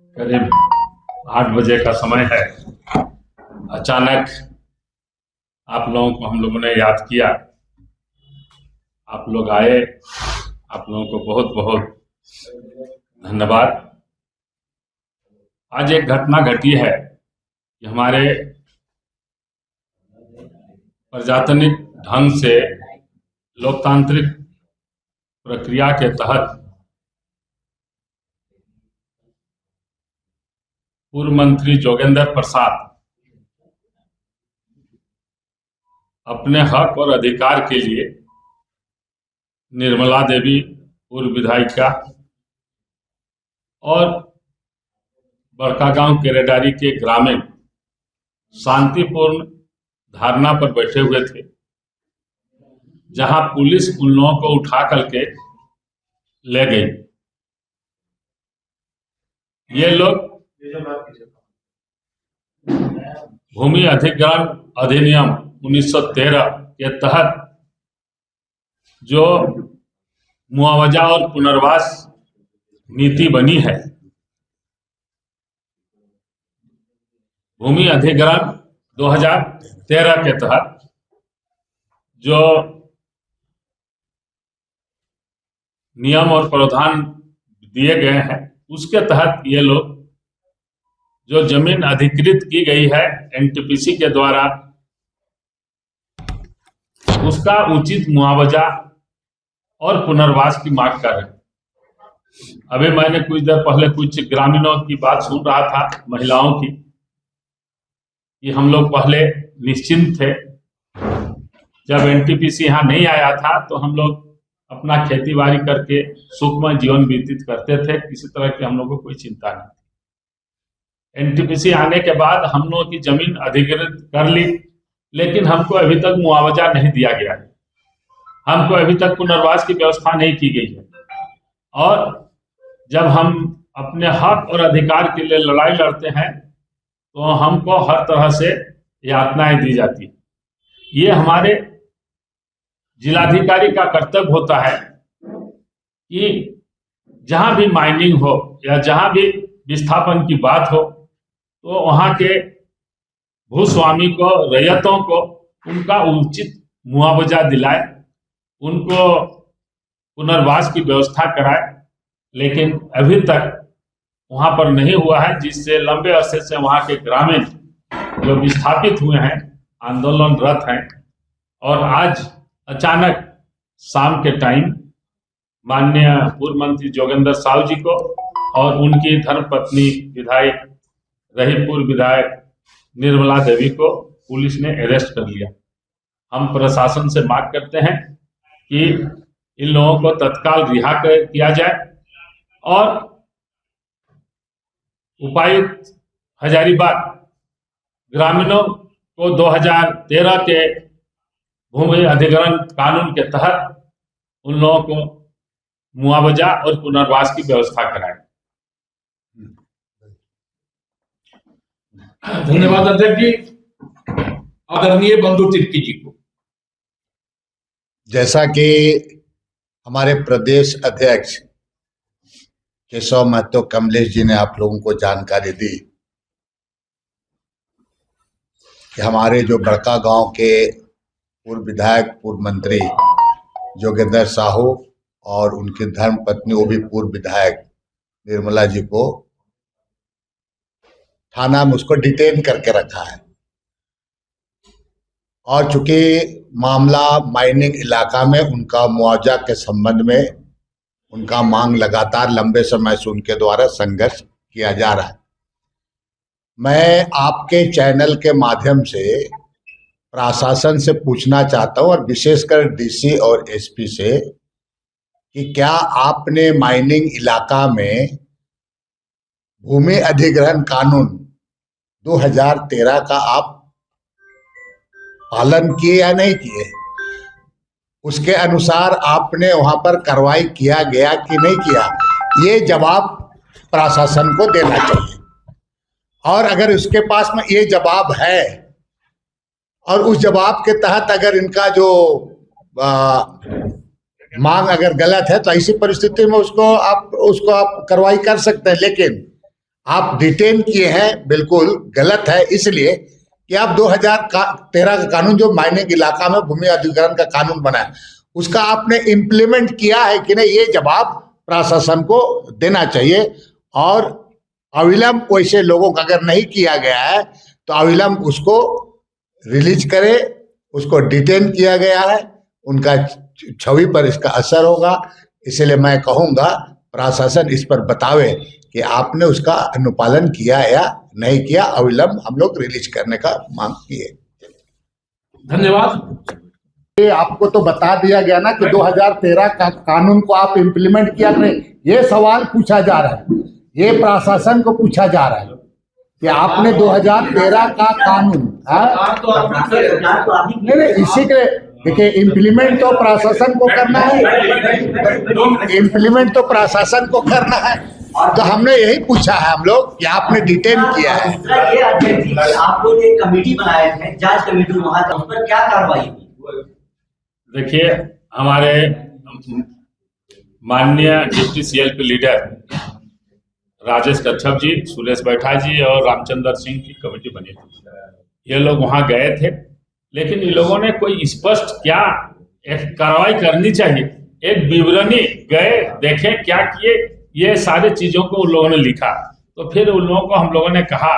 करीब 8 बजे का समय है। अचानक आप लोगों को हम लोगों ने याद किया, आप लोग आए, आप लोगों को बहुत बहुत धन्यवाद। आज एक घटना घटी है कि हमारे प्रजातांत्रिक ढंग से लोकतांत्रिक प्रक्रिया के तहत पूर्व मंत्री जोगेंद्र प्रसाद अपने हक और अधिकार के लिए निर्मला देवी पूर्व विधायिका और बड़कागांव केरेडारी के ग्रामीण शांतिपूर्ण धारणा पर बैठे हुए थे, जहां पुलिस उन लोगों को उठा करके ले गई। ये लोग भूमि अधिग्रहण अधिनियम 1913 के तहत जो मुआवजा और पुनर्वास नीति बनी है, भूमि अधिग्रहण 2013 के तहत जो नियम और प्रावधान दिए गए हैं, उसके तहत ये लोग जो जमीन अधिकृत की गई है एनटीपीसी के द्वारा, उसका उचित मुआवजा और पुनर्वास की मांग कर रहे हैं। अभी मैंने कुछ देर पहले कुछ ग्रामीणों की बात सुन रहा था, महिलाओं की, कि हम लोग पहले निश्चिंत थे, जब एनटीपीसी यहाँ नहीं आया था तो हम लोग अपना खेती बाड़ी करके सुखमय जीवन व्यतीत करते थे, किसी तरह की हम लोग को कोई चिंता नहीं थी। एनटीपीसी आने के बाद हम लोग की जमीन अधिकृत कर ली, लेकिन हमको अभी तक मुआवजा नहीं दिया गया है, हमको अभी तक पुनर्वास की व्यवस्था नहीं की गई है। और जब हम अपने हक और अधिकार के लिए लड़ाई लड़ते हैं तो हमको हर तरह से यातनाएं दी जाती है। ये हमारे जिलाधिकारी का कर्तव्य होता है कि जहां भी माइनिंग हो या जहां भी विस्थापन की बात हो, तो वहां के भूस्वामी को, रैयतों को उनका उचित मुआवजा दिलाए, उनको पुनर्वास की व्यवस्था कराए। लेकिन अभी तक वहां पर नहीं हुआ है, जिससे लंबे अरसे से वहां के ग्रामीण जो विस्थापित हुए हैं आंदोलनरत हैं। और आज अचानक शाम के टाइम माननीय पूर्व मंत्री जोगेंद्र साहू जी को और उनकी धर्मपत्नी विधायक रही पूर्व विधायक निर्मला देवी को पुलिस ने अरेस्ट कर लिया। हम प्रशासन से मांग करते हैं कि इन लोगों को तत्काल रिहा किया जाए और उपायुक्त हजारीबाग ग्रामीणों को 2013 के भूमि अधिग्रहण कानून के तहत उन लोगों को मुआवजा और पुनर्वास की व्यवस्था कराए। धन्यवाद अध्यक्ष जी। आदरणीय बंधु तिर्की जी को। जैसा कि हमारे प्रदेश अध्यक्ष केशव महतो कमलेश जी ने आप लोगों को जानकारी दी कि हमारे जो बड़कागांव के पूर्व विधायक, पूर्व मंत्री जोगेंद्र साहू और उनकी धर्मपत्नी, वो भी पूर्व विधायक निर्मला जी को थाना में उसको डिटेन करके रखा है। और चूंकि मामला माइनिंग इलाका में उनका मुआवजा के संबंध में उनका मांग लगातार लंबे समय से उनके द्वारा संघर्ष किया जा रहा है, मैं आपके चैनल के माध्यम से प्रशासन से पूछना चाहता हूं और विशेषकर डीसी और एसपी से कि क्या आपने माइनिंग इलाका में भूमि अधिग्रहण कानून 2013 का आप पालन किए या नहीं किए, उसके अनुसार आपने वहां पर कार्रवाई किया गया कि नहीं किया, ये जवाब प्रशासन को देना चाहिए। और अगर उसके पास में ये जवाब है और उस जवाब के तहत अगर इनका जो मांग अगर गलत है तो ऐसी परिस्थिति में उसको आप कार्रवाई कर सकते हैं। लेकिन आप डिटेन किए हैं, बिल्कुल गलत है। इसलिए कि आप 2013 का कानून, जो माइनिंग इलाका में भूमि अधिग्रहण का कानून बना है, उसका आपने इम्प्लीमेंट किया है कि नहीं, ये जवाब प्रशासन को देना चाहिए। और अविलंब वैसे लोगों का अगर नहीं किया गया है तो अविलंब उसको रिलीज करे। उसको डिटेन किया गया है, उनका छवि पर इसका असर होगा। इसलिए मैं कहूँगा प्रशासन इस पर बतावे कि आपने उसका अनुपालन किया या नहीं किया। अविलंब हम लोग रिलीज करने का मांग किए। धन्यवाद। ये आपको तो बता दिया गया ना कि 2013 का कानून को आप इम्प्लीमेंट किया नहीं। ये सवाल पूछा जा रहा है, ये प्रशासन को पूछा जा रहा है कि आपने 2013 का कानून नहीं, इसी के देखिए, इम्प्लीमेंट तो प्रशासन को करना है, इम्प्लीमेंट तो प्रशासन को करना है। तो हमने यही पूछा है हम लोग कि आपने डिटेन किया है। ये अध्यक्ष जी, आप लोग एक कमेटी बनाए थे, जांच कमेटी, वहां उस पर क्या कार्रवाई हुई? देखिए, हमारे माननीय deputy CLP leader Rajesh Kachhap जी, सुरेश बैठा जी और रामचंद्र सिंह की कमेटी बनी थी। ये लोग वहां गए थे, लेकिन इन लोगों ने कोई स्पष्ट क्या एक कार्रवाई करनी चाहिए, एक विवरणी गए देखे क्या किए, ये सारी चीजों को उन लोगों ने लिखा। तो फिर उन लोगों को हम लोगों ने कहा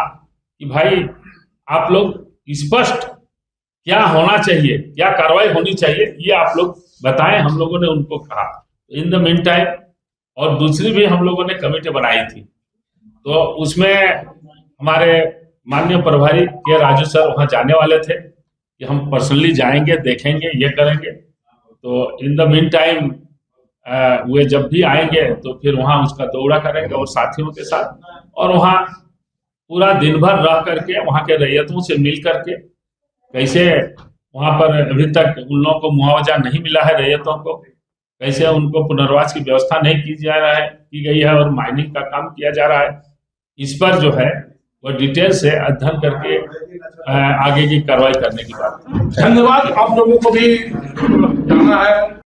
कि भाई आप लोग स्पष्ट क्या होना चाहिए, क्या कार्रवाई होनी चाहिए, ये आप लोग बताएं। हम लोगों ने उनको कहा। इन द मीन टाइम और दूसरी भी हम लोगों ने कमेटी बनाई थी, तो उसमें हमारे माननीय प्रभारी के राजू सर वहां जाने वाले थे कि हम पर्सनली जाएंगे, देखेंगे, ये करेंगे। तो इन द मीन टाइम वे जब भी आएंगे तो फिर वहां उसका दौरा करेंगे और साथियों के साथ, और वहां पूरा दिन भर रह करके वहां के रैयतों से मिल करके कैसे वहां पर अभी तक उन लोगों को मुआवजा नहीं मिला है, रैयतों को कैसे उनको पुनर्वास की व्यवस्था नहीं की गई है और माइनिंग का काम किया जा रहा है, इस पर जो है वो डिटेल से अध्ययन करके आगे की कार्रवाई करने की बात। धन्यवाद। आप लोगों को भी जाना है।